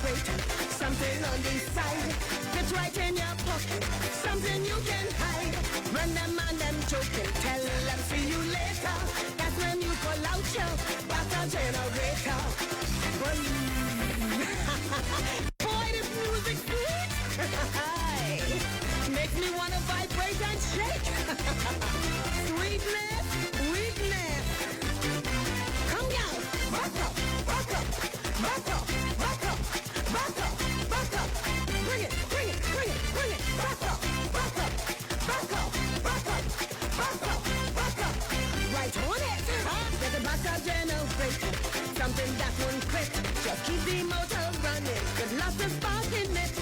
generator, something on the side. It's right in your pocket, something you can hide. Run them on them joking, tell them see you later. That's when you pull out your battle generator. Boy, this music sweet. Makes me wanna vibrate and shake. Sweetness, weakness. Come down, rock up, rock up, rock up, rock up, rock up, rock up. Bring it, bring it, bring it, bring it. Rock up, rock up, rock up, rock up, rock up, rock up. Right on it. There's a battle generator, something that won't quit. Just keep the motor running, with lots of spark in it.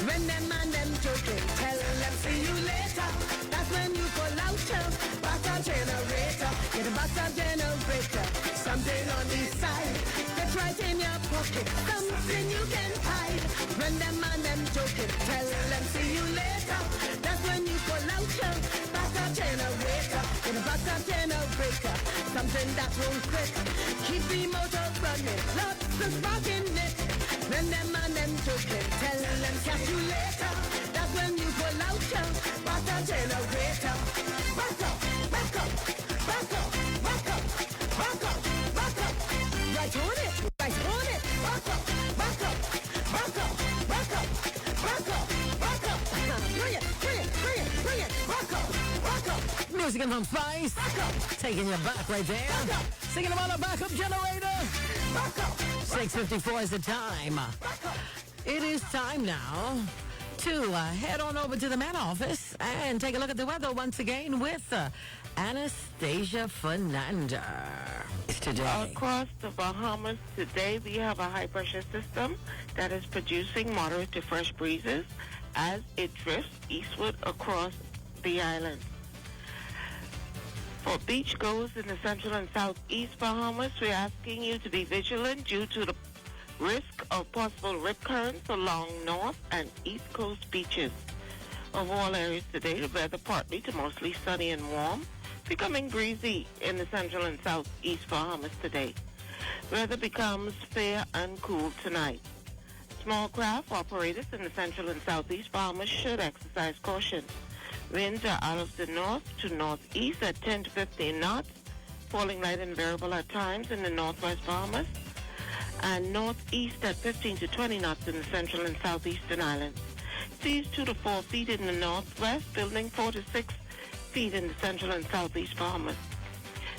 When them and them joking, tell them see you later. That's when you pull out your battle generator. Get a battle generator, something on the side. That's right in your pocket, something you can hide. When them and them joking, tell them see you later. That's when you pull out your battle generator. Get a battle generator, something that won't quit. Keep the motor running, lots of spark in it. When them and them joking, tell them catch you later. That's when you pull out your battle generator. Back up, back up, back up, back up, back up, back up. Right on it, right on it. Back up, back up, back up, back up, back up, back up. Bring it, bring it, bring it, bring it. Back up, back up. Music and from Spice. Back up. Taking you back right there. Back up. Singing about a backup generator. Back up. 6:54 is the time. Back up. It is time now to head on over to the man office and take a look at the weather once again with Anastasia Fernanda. It's today. Across the Bahamas today, we have a high-pressure system that is producing moderate to fresh breezes as it drifts eastward across the island. For beachgoers in the central and southeast Bahamas, we're asking you to be vigilant due to the risk of possible rip currents along north and east coast beaches. Of all areas today, the weather partly to mostly sunny and warm, becoming breezy in the central and southeast Bahamas today. Weather becomes fair and cool tonight. Small craft operators in the central and southeast Bahamas should exercise caution. Winds are out of the north to northeast at 10 to 15 knots, falling light and variable at times in the northwest Bahamas, and northeast at 15 to 20 knots in the central and southeastern islands. Seas 2 to 4 feet in the northwest, building 4 to 6 feet in the central and southeast Bahamas.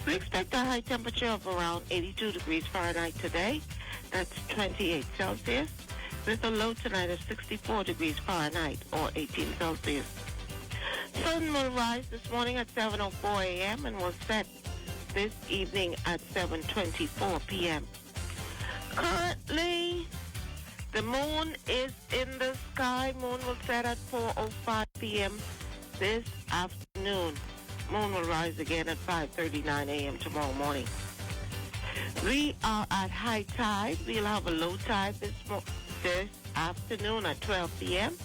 We expect a high temperature of around 82 degrees Fahrenheit today. That's 28 Celsius, with a low tonight of 64 degrees Fahrenheit or 18 Celsius. Sun will rise this morning at 7:04 a.m. and will set this evening at 7:24 p.m. Currently, the moon is in the sky. Moon will set at 4:05 p.m. this afternoon. Moon will rise again at 5:39 a.m. tomorrow morning. We are at high tide. We'll have a low tide this afternoon at 12 p.m.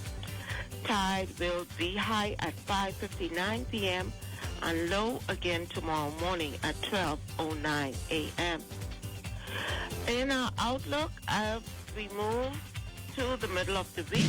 Tide will be high at 5:59 p.m. and low again tomorrow morning at 12:09 a.m. In our outlook, as we move to the middle of the week,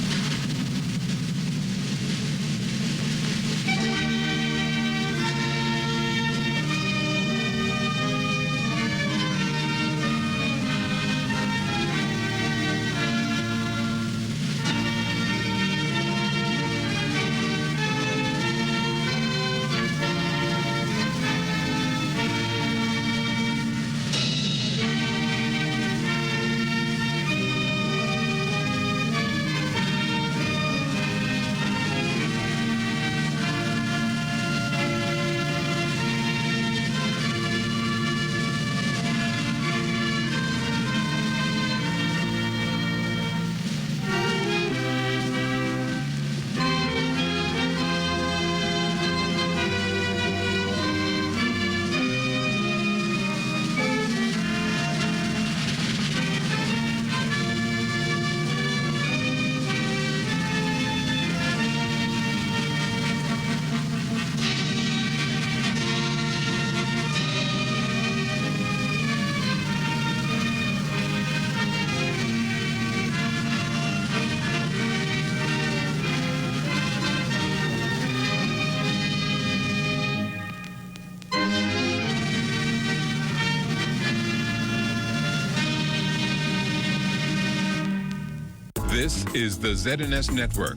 This is the ZNS Network,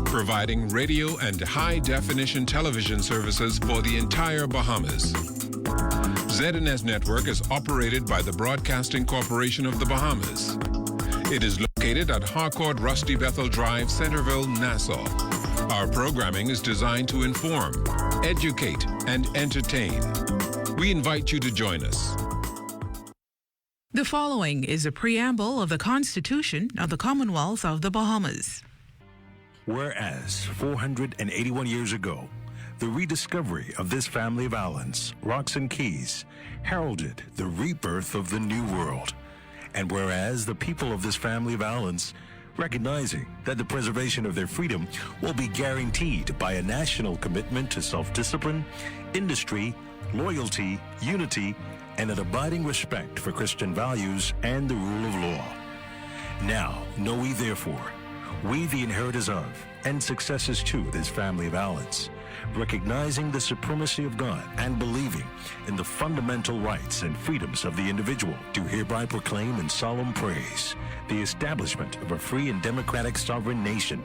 providing radio and high-definition television services for the entire Bahamas. ZNS Network is operated by the Broadcasting Corporation of the Bahamas. It is located at Harcourt Rusty Bethel Drive, Centerville, Nassau. Our programming is designed to inform, educate, and entertain. We invite you to join us. The following is a preamble of the Constitution of the Commonwealth of the Bahamas. Whereas 481 years ago, the rediscovery of this family of islands, rocks and keys, heralded the rebirth of the New World. And whereas the people of this family of islands, recognizing that the preservation of their freedom will be guaranteed by a national commitment to self-discipline, industry, loyalty, unity, and an abiding respect for Christian values and the rule of law. Now, know we therefore, we the inheritors of and successors to this family of islands, recognizing the supremacy of God and believing in the fundamental rights and freedoms of the individual, do hereby proclaim in solemn praise the establishment of a free and democratic sovereign nation,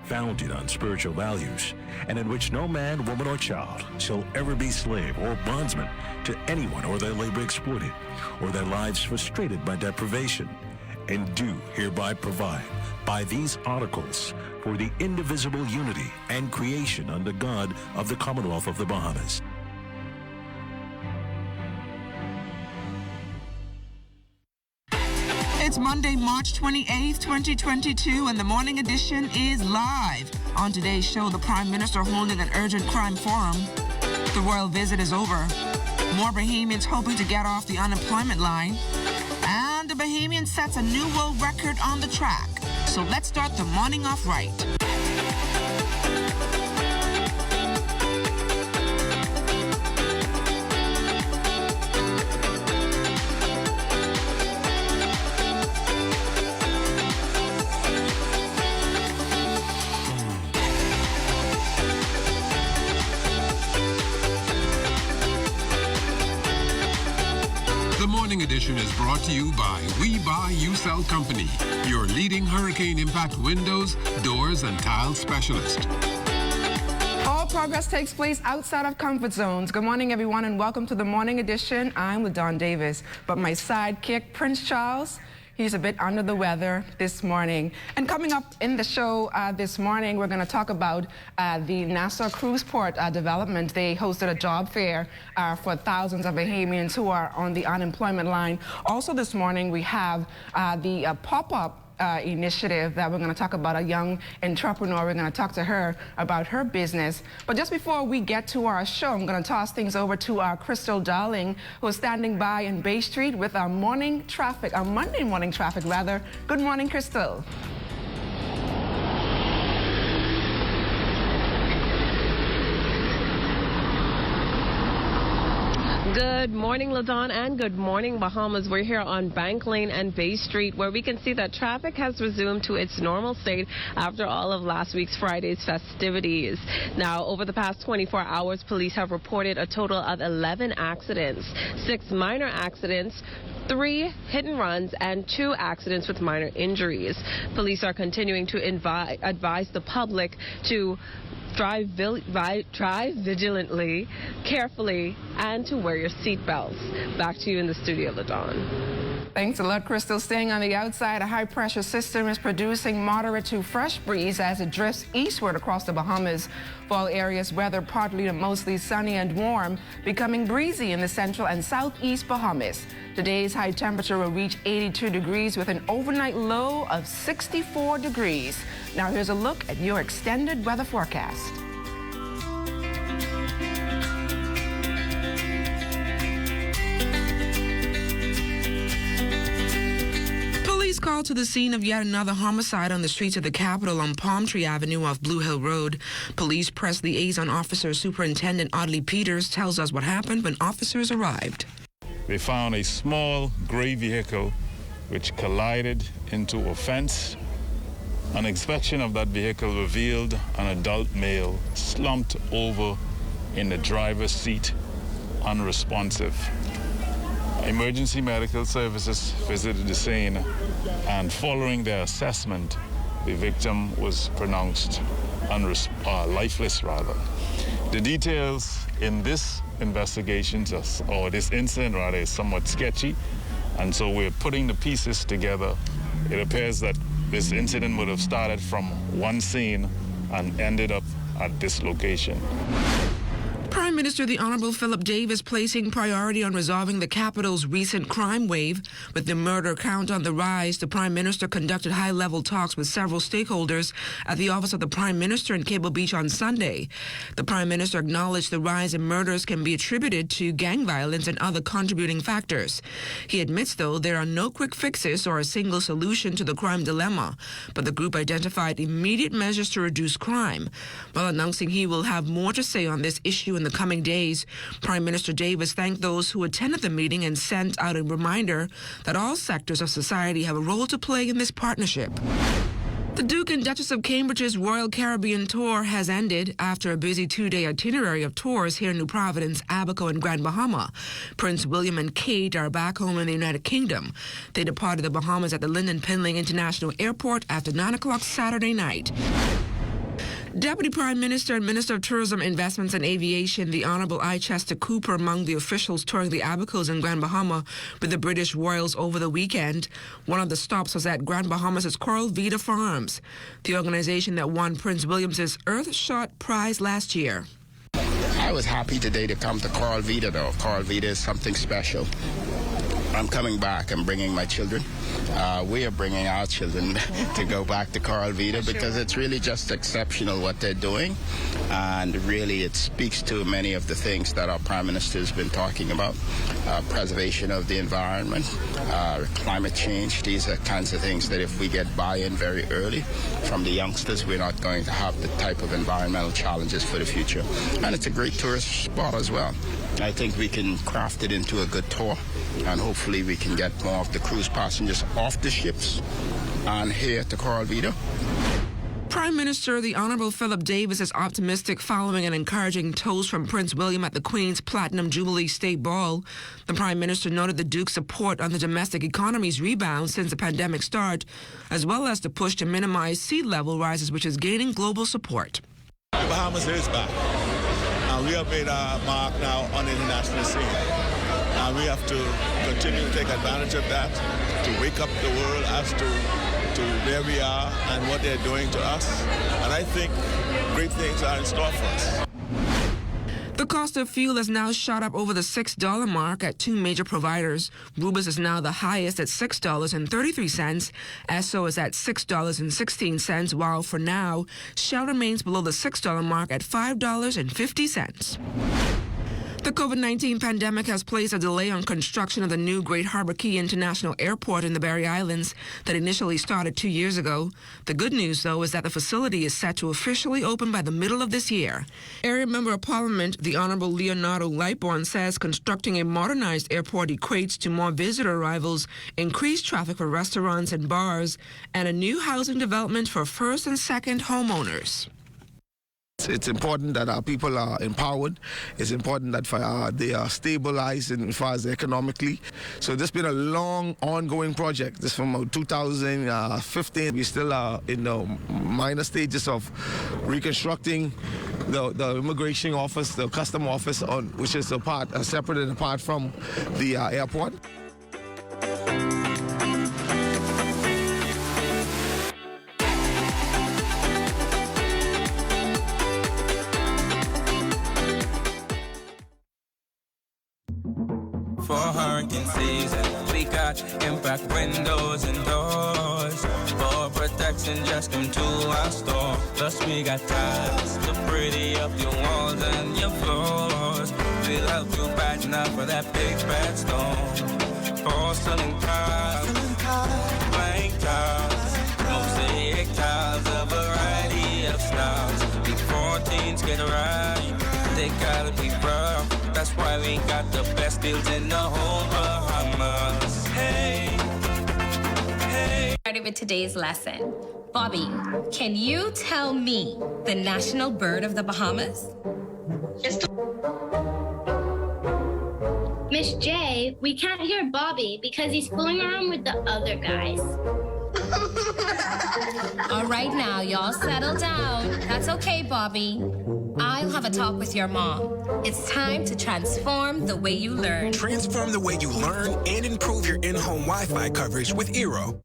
founded on spiritual values, and in which no man, woman, or child shall ever be slave or bondsman to anyone, or their labor exploited, or their lives frustrated by deprivation, and do hereby provide by these articles for the indivisible unity and creation under God of the Commonwealth of the Bahamas. It's Monday, March 28th, 2022, and the morning edition is live. On today's show, the Prime Minister holding an urgent crime forum. The royal visit is over. More Bahamians hoping to get off the unemployment line. And the Bahamian sets a new world record on the track. So let's start the morning off right. The Morning Edition is brought to you by We Buy You Sell Company, your leading hurricane impact windows, doors, and tile specialist. All progress takes place outside of comfort zones. Good morning, everyone, and welcome to the Morning Edition. I'm LaDon Davis, but my sidekick, Prince Charles, he's a bit under the weather this morning. And coming up in the show this morning, we're going to talk about the Nassau Cruise Port development. They hosted a job fair for thousands of Bahamians who are on the unemployment line. Also this morning, we have the pop-up initiative that we're going to talk about, a young entrepreneur. We're going to talk to her about her business. But just before we get to our show, I'm going to toss things over to our Crystal Darling, who is standing by in Bay Street with our morning traffic, our Monday morning traffic, rather. Good morning, Crystal. Good morning, LaDon, and good morning, Bahamas. We're here on Bank Lane and Bay Street, where we can see that traffic has resumed to its normal state after all of last week's Friday's festivities. Now, over the past 24 hours, police have reported a total of 11 accidents, 6 minor accidents, 3 hit and runs, and 2 accidents with minor injuries. Police are continuing to advise the public to drive vigilantly, carefully, and to wear your seatbelts. Back to you in the studio, LaDon. Thanks a lot, Crystal. Staying on the outside, a high-pressure system is producing moderate to fresh breeze as it drifts eastward across the Bahamas. For all areas, weather partly to mostly sunny and warm, becoming breezy in the central and southeast Bahamas. Today's high temperature will reach 82 degrees with an overnight low of 64 degrees. Now here's a look at your extended weather forecast. Police called to the scene of yet another homicide on the streets of the capital on Palm Tree Avenue off Blue Hill Road. Police press liaison officer Superintendent Audley Peters tells us what happened when officers arrived. They found a small gray vehicle which collided into a fence. An inspection of that vehicle revealed an adult male slumped over in the driver's seat, unresponsive. Emergency medical services visited the scene, and following their assessment, the victim was pronounced lifeless rather. The details in this investigation, or this incident rather, is somewhat sketchy, and so we're putting the pieces together. It appears that this incident would have started from one scene and ended up at this location. Prime Minister the Honorable Philip Davis placing priority on resolving the capital's recent crime wave. With the murder count on the rise, the Prime Minister conducted high-level talks with several stakeholders at the office of the Prime Minister in Cable Beach on Sunday. The Prime Minister acknowledged the rise in murders can be attributed to gang violence and other contributing factors. He admits, though, there are no quick fixes or a single solution to the crime dilemma, but the group identified immediate measures to reduce crime. While announcing he will have more to say on this issue in the coming days, Prime Minister Davis thanked those who attended the meeting and sent out a reminder that all sectors of society have a role to play in this partnership. The Duke and Duchess of Cambridge's Royal Caribbean Tour has ended after a busy two-day itinerary of tours here in New Providence, Abaco, and Grand Bahama. Prince William and Kate are back home in the United Kingdom. They departed the Bahamas at the Lynden Pinling International Airport after 9 o'clock Saturday night. Deputy Prime Minister and Minister of Tourism, Investments and Aviation, the Honourable I. Chester Cooper, among the officials touring the Abacos in Grand Bahama with the British Royals over the weekend. One of the stops was at Grand Bahamas' Coral Vita Farms, the organization that won Prince William's Earthshot Prize last year. I was happy today to come to Coral Vita, though. Coral Vita is something special. I'm coming back. I'm bringing my children. We are bringing our children to go back to Coral Vita because it's really just exceptional what they're doing. And really it speaks to many of the things that our Prime Minister has been talking about. Preservation of the environment, climate change. These are kinds of things that if we get buy-in very early from the youngsters, we're not going to have the type of environmental challenges for the future. And it's a great tourist spot as well. I think we can craft it into a good tour, and hopefully we can get more of the cruise passengers off the ships and here to Coral Vita. Prime Minister the Honourable Philip Davis is optimistic following an encouraging toast from Prince William at the Queen's Platinum Jubilee State Ball. The Prime Minister noted the Duke's support on the domestic economy's rebound since the pandemic start, as well as the push to minimize sea level rises, which is gaining global support. The Bahamas is back. We have made our mark now on the international scene. And we have to continue to take advantage of that, to wake up the world as to where we are and what they're doing to us. And I think great things are in store for us. The cost of fuel has now shot up over the $6 mark at two major providers. Rubis is now the highest at $6.33. Esso is at $6.16, while for now, Shell remains below the $6 mark at $5.50. The COVID-19 pandemic has placed a delay on construction of the new Great Harbor Key International Airport in the Berry Islands that initially started 2 years ago. The good news, though, is that the facility is set to officially open by the middle of this year. Area Member of Parliament, the Honourable Leonardo Lightbourne, says constructing a modernized airport equates to more visitor arrivals, increased traffic for restaurants and bars, and a new housing development for first and second homeowners. It's important that our people are empowered. It's important that they are stabilized as far as economically. So this has been a long, ongoing project. This from 2015. We still are in the minor stages of reconstructing the immigration office, the custom office, which is separate and apart from the airport. For hurricane season, we got impact windows and doors. For protection, just come to our store. Plus we got tiles to pretty up your walls and your floors. We'll help you brighten up for that big bad storm. Porcelain tiles, blank tiles, mosaic tiles, a variety of styles. Before teens get right, they gotta be rough. That's why we got the best deals in the whole Bahamas. Hey, hey. Started with today's lesson. Bobby, can you tell me the national bird of the Bahamas? Miss J, we can't hear Bobby because he's fooling around with the other guys. All right now, y'all settle down. That's okay, Bobby. I'll have a talk with your mom. It's time to transform the way you learn. Transform the way you learn and improve your in-home Wi-Fi coverage with Eero.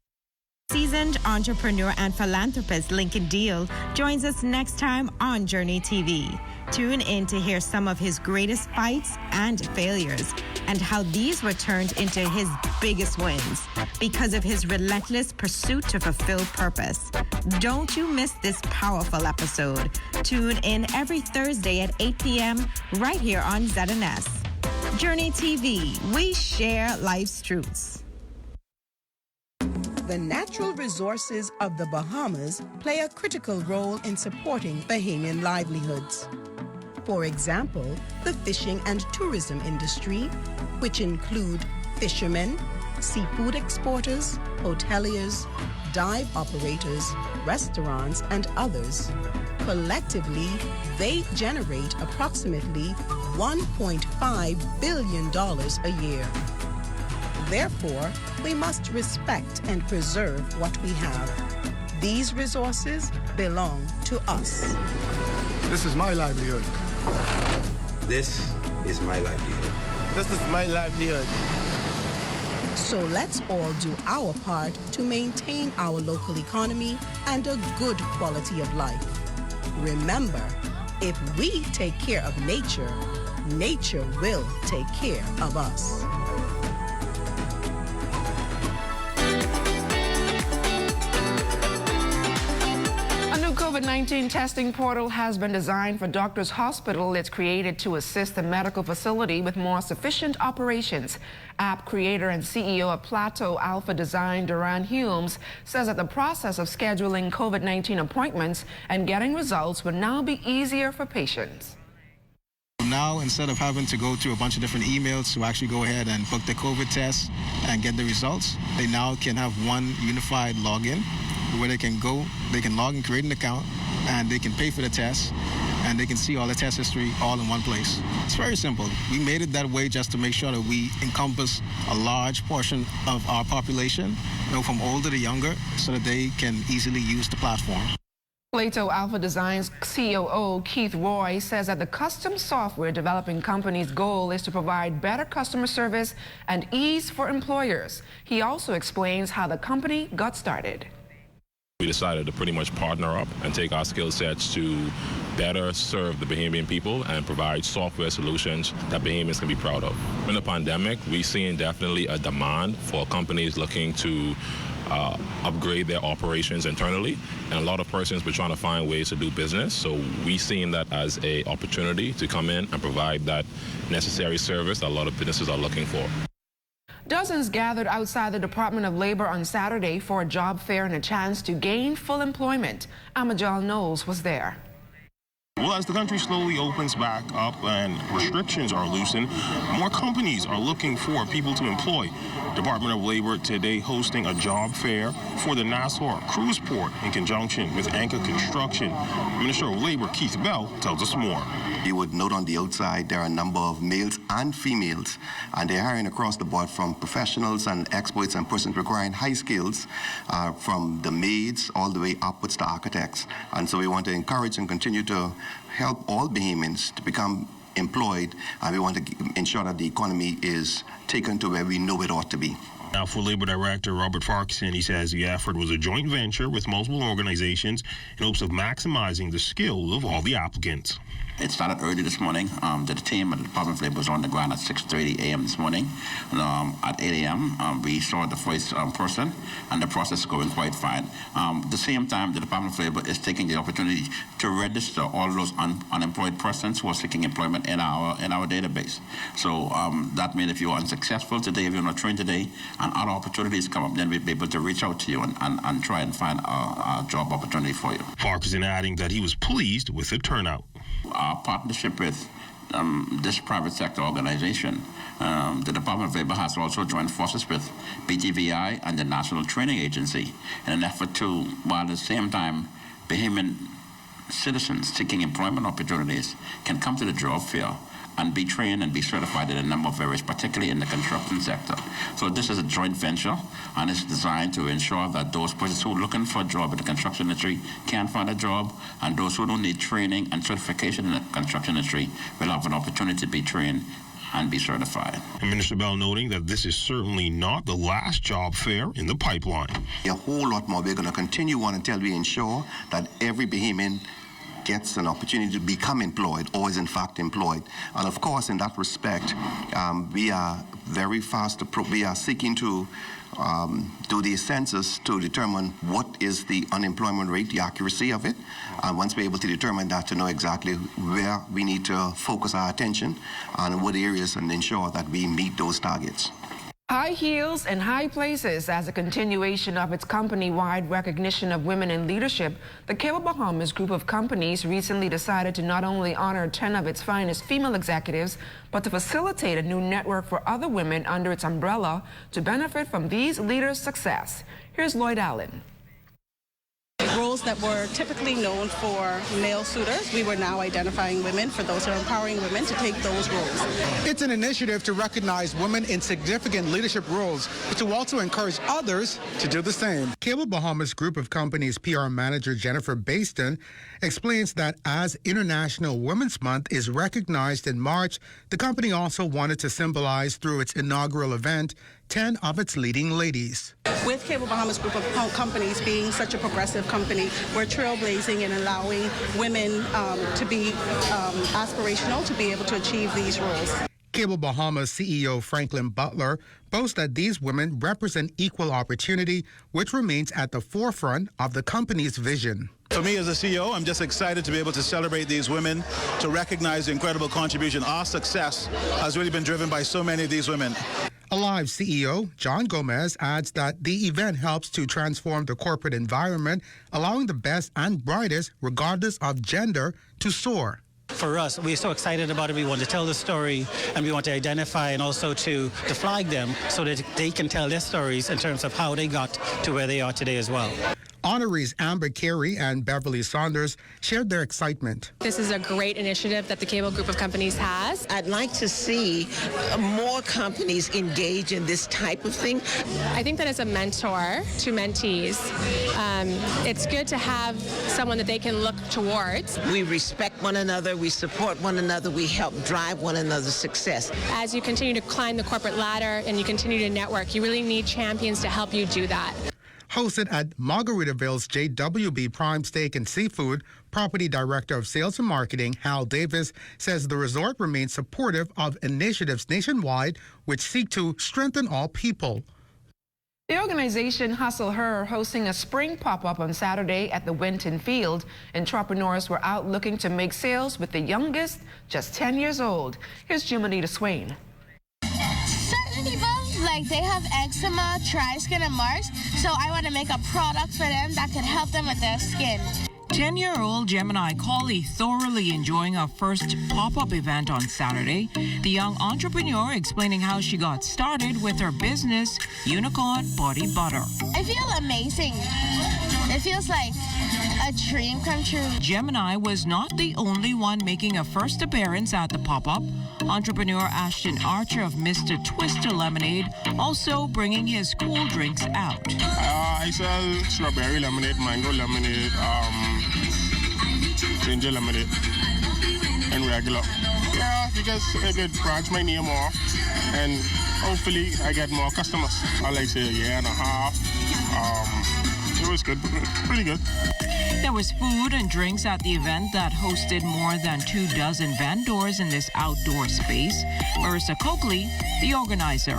Seasoned entrepreneur and philanthropist Lincoln Deal joins us next time on Journey TV. Tune in to hear some of his greatest fights and failures and how these were turned into his biggest wins because of his relentless pursuit to fulfill purpose. Don't you miss this powerful episode. Tune in every Thursday at 8 p.m. right here on ZNS. Journey TV, we share life's truths. The natural resources of the Bahamas play a critical role in supporting Bahamian livelihoods. For example, the fishing and tourism industry, which include fishermen, seafood exporters, hoteliers, dive operators, restaurants, and others. Collectively, they generate approximately $1.5 billion a year. Therefore, we must respect and preserve what we have. These resources belong to us. This is my livelihood. This is my livelihood. This is my livelihood. So let's all do our part to maintain our local economy and a good quality of life. Remember, if we take care of nature, nature will take care of us. COVID-19 testing portal has been designed for Doctors Hospital. It's created to assist the medical facility with more sufficient operations. App creator and CEO of Plateau Alpha Design, Duran Humes, says that the process of scheduling COVID-19 appointments and getting results will now be easier for patients. Now, instead of having to go through a bunch of different emails to actually go ahead and book the COVID test and get the results, they now can have one unified login where they can go, they can log and create an account, and they can pay for the test, and they can see all the test history all in one place. It's very simple. We made it that way just to make sure that we encompass a large portion of our population, from older to younger, so that they can easily use the platform. Plateau Alpha Design's COO, Keith Roy, says that the custom software developing company's goal is to provide better customer service and ease for employers. He also explains how the company got started. We decided to pretty much partner up and take our skill sets to better serve the Bahamian people and provide software solutions that Bahamians can be proud of. In the pandemic, we've seen definitely a demand for companies looking to upgrade their operations internally, and a lot of persons were trying to find ways to do business. So we seen that as an opportunity to come in and provide that necessary service that a lot of businesses are looking for. Dozens gathered outside the Department of Labor on Saturday for a job fair and a chance to gain full employment. Amajal Knowles was there. Well, as the country slowly opens back up and restrictions are loosened, more companies are looking for people to employ. Department of Labor today hosting a job fair for the Nassau Cruise Port in conjunction with Anchor Construction. Minister of Labor Keith Bell tells us more. You would note on the outside there are a number of males and females, and they're hiring across the board from professionals and experts and persons requiring high skills, from the maids all the way upwards to architects. And so we want to encourage and continue to help all Bahamians to become employed, and we want to ensure that the economy is taken to where we know it ought to be. Now, for Labor Director Robert Farquharson, he says the effort was a joint venture with multiple organizations in hopes of maximizing the skills of all the applicants. It started early this morning. The team at the Department of Labor was on the ground at 6:30 a.m. this morning. And, at 8 a.m., we saw the first person, and the process is going quite fine. At the same time, the Department of Labor is taking the opportunity to register all those unemployed persons who are seeking employment in our database. So that means if you are unsuccessful today, if you're not trained today, and other opportunities come up, then we'll be able to reach out to you and try and find a job opportunity for you. Farquharson adding that he was pleased with the turnout. Our partnership with this private sector organization, the Department of Labor has also joined forces with BTVI and the National Training Agency in an effort to, while at the same time, Bahamian citizens seeking employment opportunities can come to the job fair and be trained and be certified in a number of areas, particularly in the construction sector. So this is a joint venture, and it's designed to ensure that those persons who are looking for a job in the construction industry can find a job, and those who don't need training and certification in the construction industry will have an opportunity to be trained and be certified. And Minister Bell noting that this is certainly not the last job fair in the pipeline. A whole lot more. We're going to continue on until we ensure that every Bahamian gets an opportunity to become employed or is in fact employed. And of course, in that respect, we are very fast. We are seeking to do the census to determine what is the unemployment rate, the accuracy of it. And once we're able to determine that, to know exactly where we need to focus our attention and in what areas, and ensure that we meet those targets. High heels and high places. As a continuation of its company-wide recognition of women in leadership, the Cable Bahamas group of companies recently decided to not only honor 10 of its finest female executives, but to facilitate a new network for other women under its umbrella to benefit from these leaders' success. Here's Lloyd Allen. Roles that were typically known for male suitors, we were now identifying women, for those who are empowering women to take those roles. It's an initiative to recognize women in significant leadership roles, but to also encourage others to do the same. Cable Bahamas group of companies PR manager Jennifer Baston explains that as International Women's Month is recognized in March, the company also wanted to symbolize through its inaugural event 10 of its leading ladies. With Cable Bahamas group of companies being such a progressive company, we're trailblazing and allowing women to be aspirational to be able to achieve these roles. Cable Bahamas CEO Franklin Butler boasts that these women represent equal opportunity, which remains at the forefront of the company's vision. For me as a CEO, I'm just excited to be able to celebrate these women, to recognize the incredible contribution. Our success has really been driven by so many of these women. Alive CEO John Gomez adds that the event helps to transform the corporate environment, allowing the best and brightest, regardless of gender, to soar. For us, we're so excited about it. We want to tell the story, and we want to identify and also to flag them so that they can tell their stories in terms of how they got to where they are today as well. Honorees Amber Carey and Beverly Saunders shared their excitement. This is a great initiative that the Cable Group of Companies has. I'd like to see more companies engage in this type of thing. I think that as a mentor to mentees, it's good to have someone that they can look towards. We respect one another, we support one another, we help drive one another's success. As you continue to climb the corporate ladder and you continue to network, you really need champions to help you do that. Hosted at Margaritaville's JWB Prime Steak and Seafood, Property Director of Sales and Marketing Hal Davis says the resort remains supportive of initiatives nationwide which seek to strengthen all people. The organization Hustle Her hosting a spring pop-up on Saturday at the Winton Field. Entrepreneurs were out looking to make sales with the youngest, just 10 years old. Here's Jumanita Swain. Certain people, like they have eczema, dry skin, and marks, so I want to make a product for them that could help them with their skin. 10-year-old Gemini Colley thoroughly enjoying her first pop-up event on Saturday. The young entrepreneur explaining how she got started with her business, Unicorn Body Butter. I feel amazing. It feels like a dream come true. Gemini was not the only one making a first appearance at the pop-up. Entrepreneur Ashton Archer of Mr. Twister Lemonade also bringing his cool drinks out. I sell strawberry lemonade, mango lemonade, ginger lemonade, and regular. Yeah, because I could branch my name off, and hopefully I get more customers. I like say a year and a half. It was good, pretty good. There was food and drinks at the event that hosted more than 24 vendors in this outdoor space. Marissa Coakley, the organizer.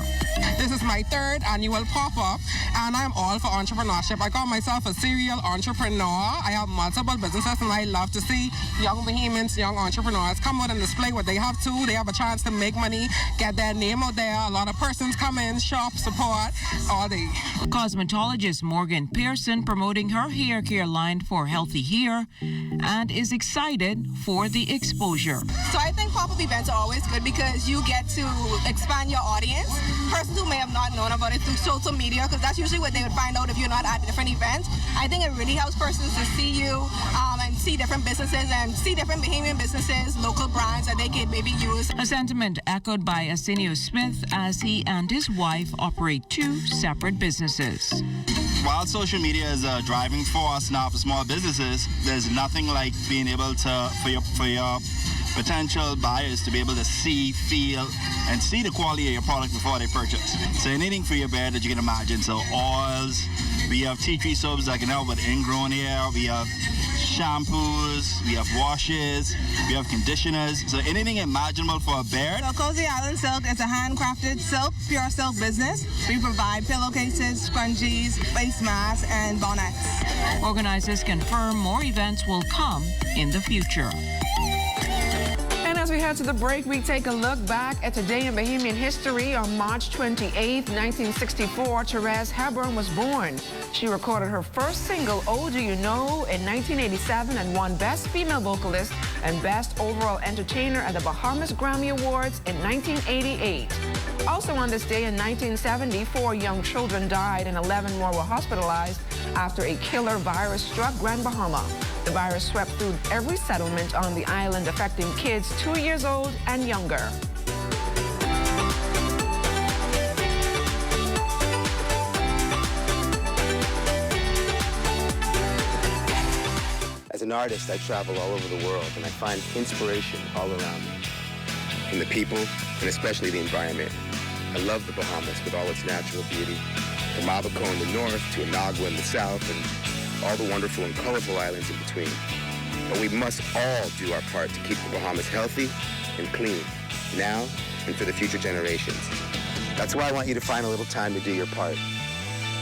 This is my third annual pop-up, and I'm all for entrepreneurship. I call myself a serial entrepreneur. I have multiple businesses, and I love to see young Bahamians, young entrepreneurs come out and display what they have to. They have a chance to make money, get their name out there. A lot of persons come in, shop, support all day. Cosmetologist Morgan Pearson promoting her hair care line for healthy hair and is excited for the exposure. So I think pop-up events are always good because you get to expand your audience. Persons who may have not known about it through social media, because that's usually what they would find out if you're not at different events. I think it really helps persons to see you and see different businesses and see different Bahamian businesses, local brands that they can maybe use. A sentiment echoed by Arsenio Smith as he and his wife operate two separate businesses. While social media is a driving force now for small businesses, there's nothing like being able to, for your potential buyers to be able to see, feel, and see the quality of your product before they purchase. So anything for your beard that you can imagine. So oils, we have tea tree soaps that can help with ingrown hair, we have shampoos, we have washes, we have conditioners. So anything imaginable for a beard. So Cozy Island Silk is a handcrafted silk, pure silk business. We provide pillowcases, scrunchies, face masks, and bonnets. Organizers confirm more events will come in the future. And as we head to the break, we take a look back at today in Bahamian history. On March 28, 1964, Therese Hepburn was born. She recorded her first single, Oh Do You Know, in 1987 and won Best Female Vocalist and Best Overall Entertainer at the Bahamas Grammy Awards in 1988. Also on this day in 1970, 4 young children died and 11 more were hospitalized after a killer virus struck Grand Bahama. The virus swept through every settlement on the island, affecting kids 2 years old and younger. As an artist, I travel all over the world, and I find inspiration all around me. From the people, and especially the environment. I love the Bahamas with all its natural beauty. From Abaco in the north to Inagua in the south, and all the wonderful and colorful islands in between. But we must all do our part to keep the Bahamas healthy and clean, now and for the future generations. That's why I want you to find a little time to do your part.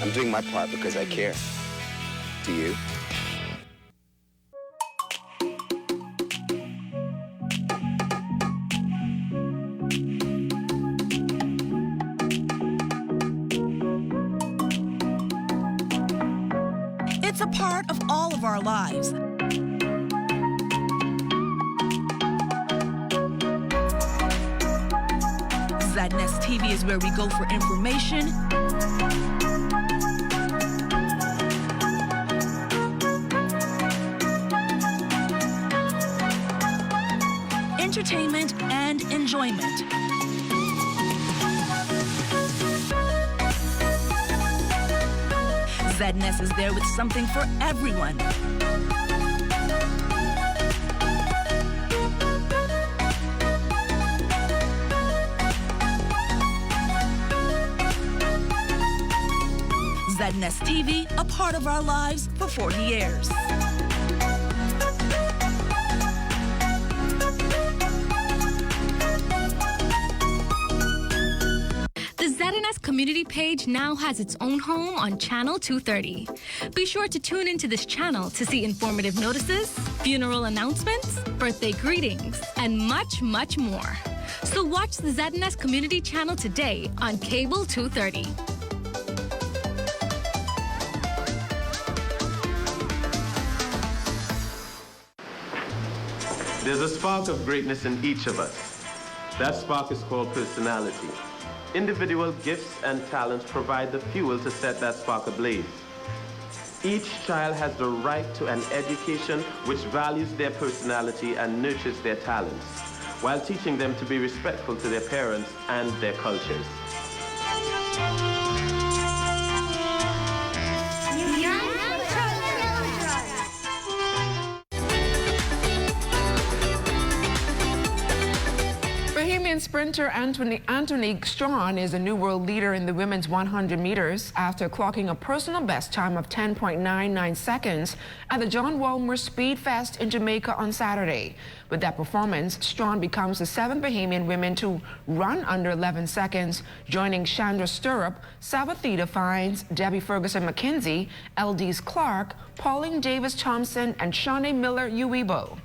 I'm doing my part because I care. Do you? It's a part of all of our lives. ZNS TV is where we go for information, entertainment, and enjoyment. ZNS is there with something for everyone. ZNS TV, a part of our lives for 40 years. The ZNS community page now has its own home on Channel 230. Be sure to tune into this channel to see informative notices, funeral announcements, birthday greetings, and much, much more. So watch the ZNS community channel today on Cable 230. There's a spark of greatness in each of us. That spark is called personality. Individual gifts and talents provide the fuel to set that spark ablaze. Each child has the right to an education which values their personality and nurtures their talents, while teaching them to be respectful to their parents and their cultures. Bahamian sprinter Antonique Strawn is a new world leader in the women's 100 meters after clocking a personal best time of 10.99 seconds at the John Walmer Speed Fest in Jamaica on Saturday. With that performance, Strawn becomes the 7th Bahamian woman to run under 11 seconds, joining Chandra Stirrup, Sabathita Fines, Debbie Ferguson McKenzie, Eldise Clark, Pauline Davis Thompson, and Shawnee Miller Uwebo.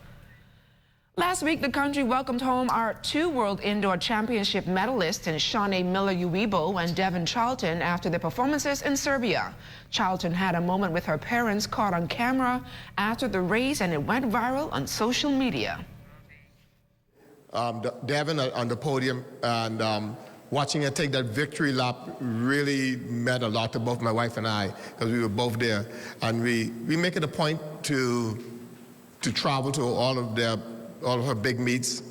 Last week, the country welcomed home our 2 World Indoor Championship medalists in Shanae Miller-Uibo and Devon Charlton after their performances in Serbia. Charlton had a moment with her parents caught on camera after the race, and it went viral on social media. Devon on the podium, and watching her take that victory lap really meant a lot to both my wife and I, because we were both there. And we make it a point to travel to all of her big meets,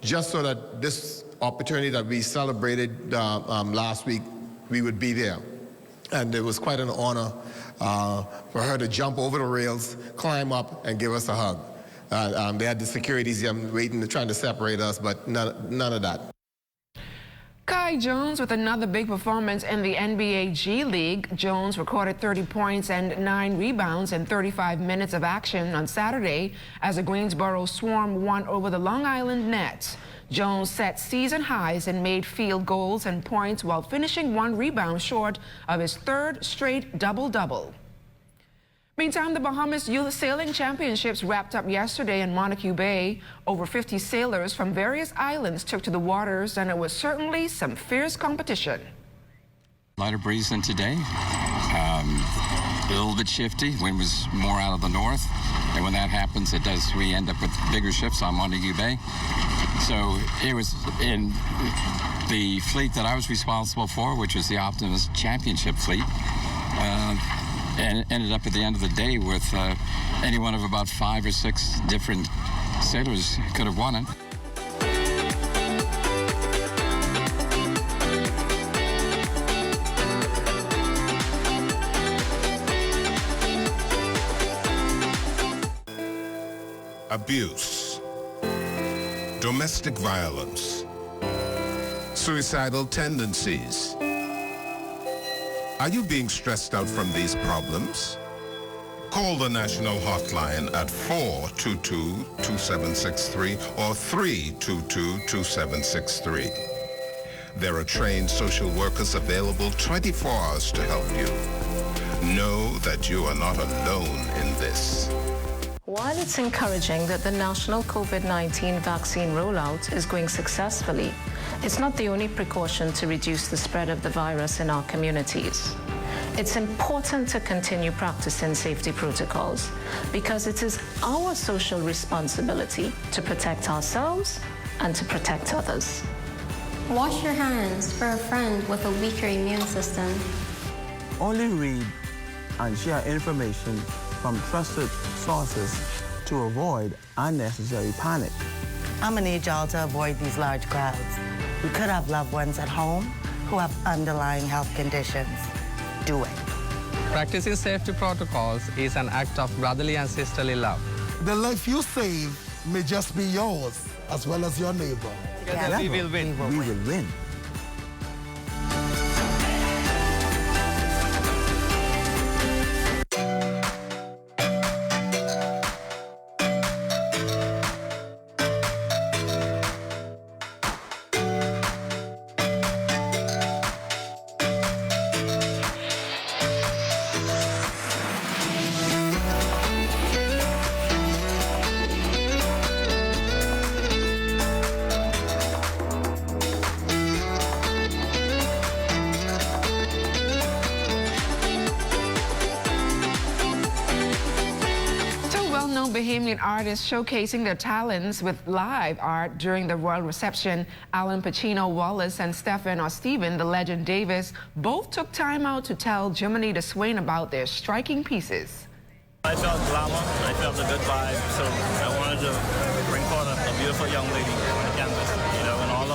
just so that this opportunity that we celebrated last week, we would be there. And it was quite an honor for her to jump over the rails, climb up, and give us a hug. They had the securities waiting, trying to separate us, but none of that. Kai Jones with another big performance in the NBA G League. Jones recorded 30 points and 9 rebounds in 35 minutes of action on Saturday as the Greensboro Swarm won over the Long Island Nets. Jones set season highs and made field goals and points while finishing 1 rebound short of his 3rd straight double-double. Meantime, the Bahamas Youth Sailing Championships wrapped up yesterday in Montague Bay. Over 50 sailors from various islands took to the waters, and it was certainly some fierce competition. Lighter breeze than today. A little bit shifty. Wind was more out of the north. And when that happens, we end up with bigger ships on Montague Bay. So it was in the fleet that I was responsible for, which was the Optimus Championship fleet. And ended up at the end of the day with any one of about 5 or 6 different sailors could have won it. Abuse, domestic violence, suicidal tendencies. Are you being stressed out from these problems? Call the national hotline at 422-2763 or 322-2763. There are trained social workers available 24 hours to help you. Know that you are not alone in this. While it's encouraging that the national COVID-19 vaccine rollout is going successfully, it's not the only precaution to reduce the spread of the virus in our communities. It's important to continue practicing safety protocols because it is our social responsibility to protect ourselves and to protect others. Wash your hands for a friend with a weaker immune system. Only read and share information from trusted sources to avoid unnecessary panic. I'm gonna need y'all to avoid these large crowds. We could have loved ones at home who have underlying health conditions. Do it. Practicing safety protocols is an act of brotherly and sisterly love. The life you save may just be yours as well as your neighbor. Together we will win. We will win. Bahamian artists showcasing their talents with live art during the royal reception. Alan Pacino Wallace and Stephen or Stephen, the legend Davis, both took time out to tell Jiminy the Swain about their striking pieces. I felt glamour, I felt a good vibe, so I wanted to bring forth a beautiful young lady on the canvas, you know, and all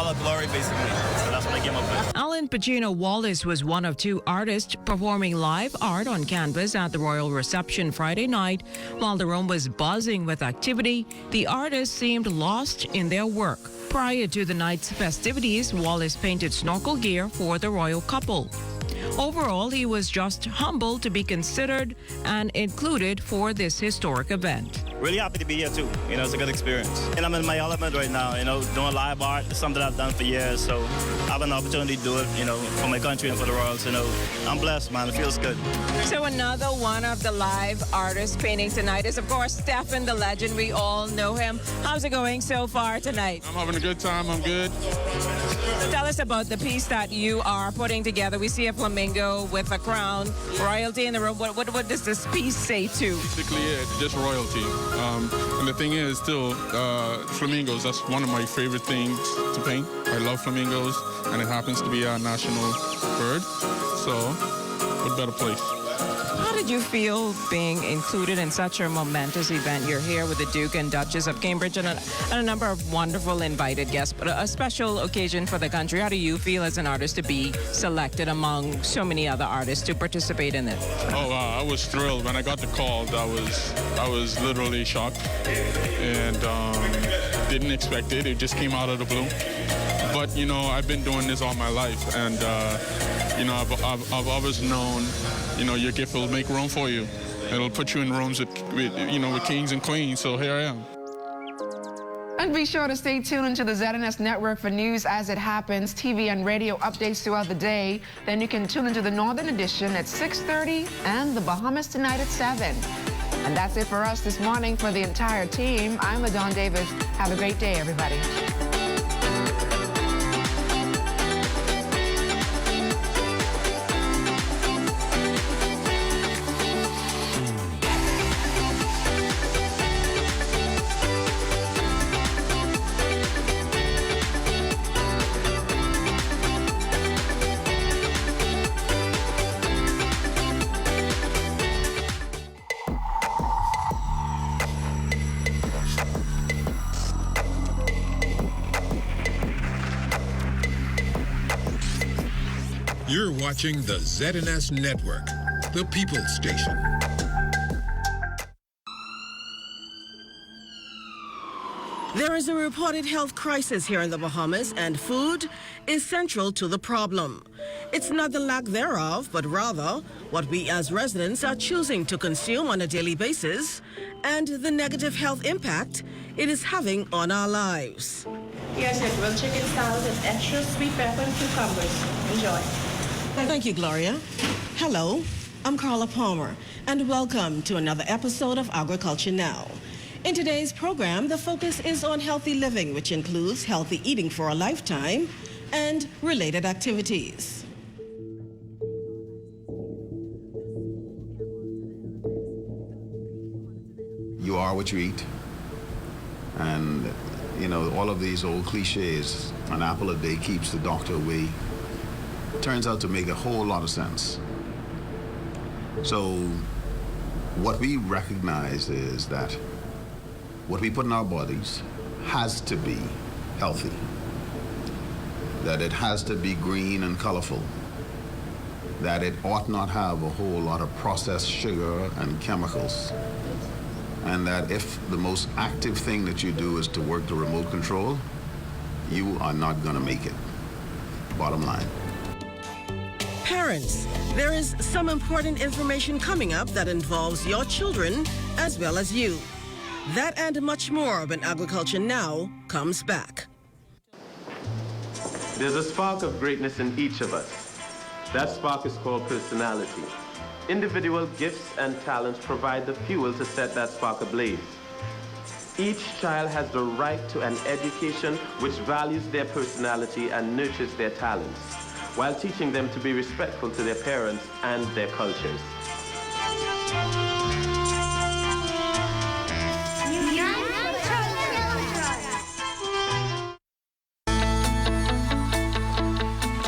her glory, basically. So that's what I came up with. Alan Pacino Wallace was one of 2 artists performing live art on canvas at the royal reception Friday night. While the room was buzzing with activity, the artists seemed lost in their work. Prior to the night's festivities, Wallace painted snorkel gear for the royal couple. Overall, he was just humbled to be considered and included for this historic event. Really happy to be here too. You know, it's a good experience. And I'm in my element right now, you know, doing live art. It's something I've done for years, so have an opportunity to do it, you know, for my country and for the Royals. You know, I'm blessed, man. It feels good. So another one of the live artists painting tonight is, of course, Stephen, the legend. We all know him. How's it going so far tonight? I'm having a good time. I'm good. Tell us about the piece that you are putting together. We see a flamingo with a crown, royalty in the room. What does this piece say to? Basically, just royalty. And the thing is, still, flamingos, that's one of my favorite things to paint. I love flamingos, and it happens to be our national bird. So, what better place? How did you feel being included in such a momentous event? You're here with the Duke and Duchess of Cambridge and a number of wonderful invited guests, but a special occasion for the country. How do you feel as an artist to be selected among so many other artists to participate in it? Oh, wow, I was thrilled. When I got the call, I was literally shocked and didn't expect it. It just came out of the blue. But, you know, I've been doing this all my life, and, you know, I've always known, you know, your gift will make room for you. It'll put you in rooms with kings and queens, so here I am. And be sure to stay tuned into the ZNS Network for news as it happens, TV and radio updates throughout the day. Then you can tune into the Northern Edition at 6:30 and the Bahamas Tonight at 7. And that's it for us this morning. For the entire team, I'm LaDon Davis. Have a great day, everybody. You're watching the ZNS Network, the People's Station. There is a reported health crisis here in the Bahamas, and food is central to the problem. It's not the lack thereof, but rather what we as residents are choosing to consume on a daily basis and the negative health impact it is having on our lives. Here's your grilled chicken salad with extra sweet pepper and cucumbers. Enjoy. Thank you, Gloria. Hello, I'm Carla Palmer, and welcome to another episode of Agriculture Now. In today's program, the focus is on healthy living, which includes healthy eating for a lifetime and related activities. You are what you eat. And, you know, all of these old cliches, an apple a day keeps the doctor away, turns out to make a whole lot of sense. So what we recognize is that what we put in our bodies has to be healthy, that it has to be green and colorful, that it ought not have a whole lot of processed sugar and chemicals, and that if the most active thing that you do is to work the remote control, you are not going to make it. Bottom line. Parents, there is some important information coming up that involves your children as well as you. That and much more when Agriculture Now comes back. There's a spark of greatness in each of us. That spark is called personality. Individual gifts and talents provide the fuel to set that spark ablaze. Each child has the right to an education which values their personality and nurtures their talents, while teaching them to be respectful to their parents and their cultures.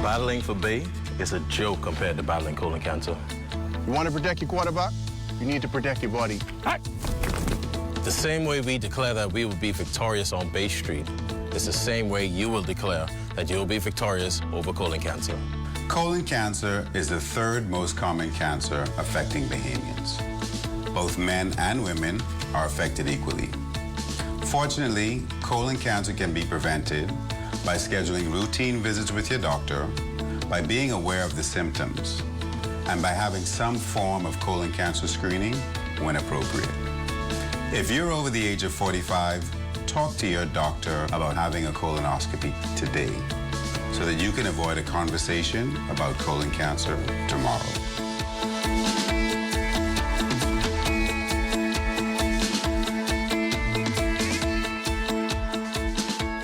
Battling for Bay is a joke compared to battling colon cancer. You want to protect your quarterback? You need to protect your body. The same way we declare that we will be victorious on Bay Street is the same way you will declare that you will be victorious over colon cancer. Colon cancer is the third most common cancer affecting Bahamians. Both men and women are affected equally. Fortunately, colon cancer can be prevented by scheduling routine visits with your doctor, by being aware of the symptoms, and by having some form of colon cancer screening when appropriate. If you're over the age of 45, talk to your doctor about having a colonoscopy today so so that you can avoid a conversation about colon cancer tomorrow.